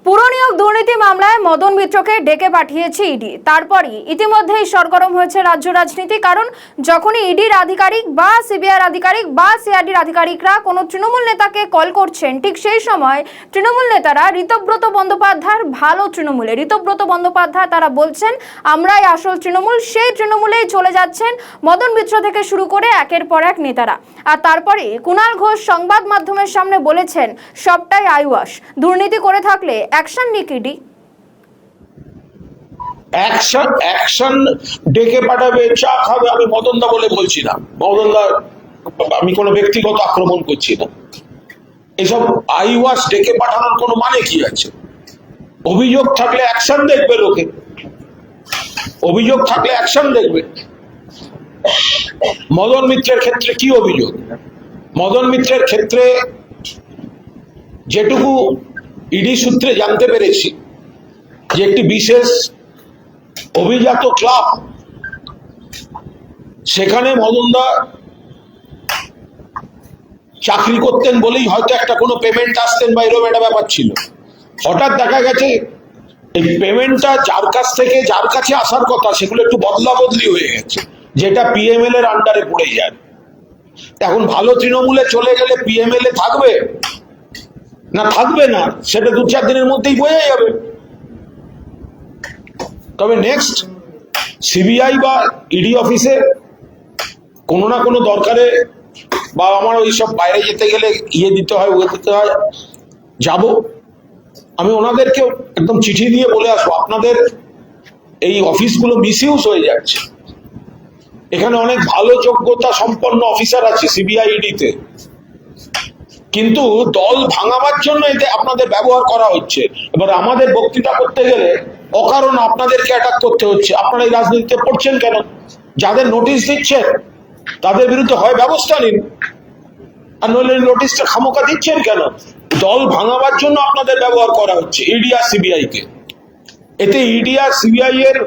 পুরনিয়োগ দুর্নীতি মামলায় মদন মিত্রকে ডেকে পাঠিয়েছে ইডি। তারপরই ইতিমধ্যেই সরগরম হয়েছে রাজ্য রাজনীতি। কারণ যখনই ইডির আধিকারিক বা সিবিআই আধিকারিক বা সিআইডির আধিকারিকরা কোনো তৃণমূল নেতাকে কল করছেন, ঠিক সেই সময় তৃণমূল নেতারা ঋতব্রত বন্দ্যোপাধ্যায়ের ভালো তৃণমূলে ঋতব্রত বন্দ্যোপাধ্যায় তারা বলছেন আমরাই আসল তৃণমূল, সেই তৃণমূলেই চলে যাচ্ছেন মদন মিত্র থেকে শুরু করে একের পর এক নেতারা। আর তারপরে কুণাল ঘোষ সংবাদ মাধ্যমের সামনে বলেছেন সবটাই আইওয়াশ, দুর্নীতি করে থাকলে অ্যাকশন নিক ইডি। অ্যাকশন ডেকে পাঠাবে, চা খাবে, আমি মদনদা বলে বলছি না। মদনদা আমি কোনো ব্যক্তিগত আক্রমণ করছি না। এসব আইওয়াশ ডেকে পাঠানোর কোনো মানে কি আছে? অভিযোগ থাকলে অ্যাকশন দেখবে লোকে, অভিযোগ থাকলে অ্যাকশন দেখবে। মদন মিত্রের ক্ষেত্রে কি অভিযোগ? মদন মিত্রের ক্ষেত্রে যেটুকু ইডি সূত্রে জানতে পেরেছি যে একটি বিশেষ অভিজাত ক্লাব, সেখানে মদনদা চাকরি করতেন বলেই হয়তো একটা কোনো পেমেন্ট আসতেন বা এরকম একটা ব্যাপার ছিল। হঠাৎ দেখা গেছে এই পেমেন্টটা যার কাছ থেকে যার কাছে আসার কথা সেগুলো একটু বদলা বদলি হয়ে গেছে, যেটা পিএমএল এর আন্ডারে পড়ে যায়। এখন ভালো তৃণমূলে চলে গেলে পিএমএল এ থাকবে না থাকবে না সেটা 2-4 দিনের মধ্যেই বোঝা যাবে। তবে নেক্সট সিবিআই বা ইডি অফিসে কোনো না কোনো দরকারে বা আমার ওই সব বাইরে যেতে গেলে দিতে হয়, দিতে হয়, যাব। আমি ওনাদেরকে একদম চিঠি দিয়ে বলে আসবো আপনাদের এই অফিসগুলো মিসইউজ হয়ে যাচ্ছে। এখানে অনেক ভালো যোগ্যতা সম্পন্ন অফিসার আছে সিবিআই ইডিতে, কিন্তু দল ভাঙাবার জন্য এতে আপনাদের ব্যবহার করা হচ্ছে। এবার আমাদের বক্তৃতা করতে গেলে অকারণ আপনাদেরকে অ্যাটাক করতে হচ্ছে। আপনারা এই রাজনীতিতে পড়ছেন কেন? যাদের নোটিশ দিচ্ছেন তাদের বিরুদ্ধে হয় ব্যবস্থা নিন, আর নইলে নোটিশটা খামোকা দিচ্ছেন কেন? দল ভাঙাবার জন্য আপনাদের ব্যবহার করা হচ্ছে ইডি আর সিবিআই কে। এতে ইডি আর সিবিআই এর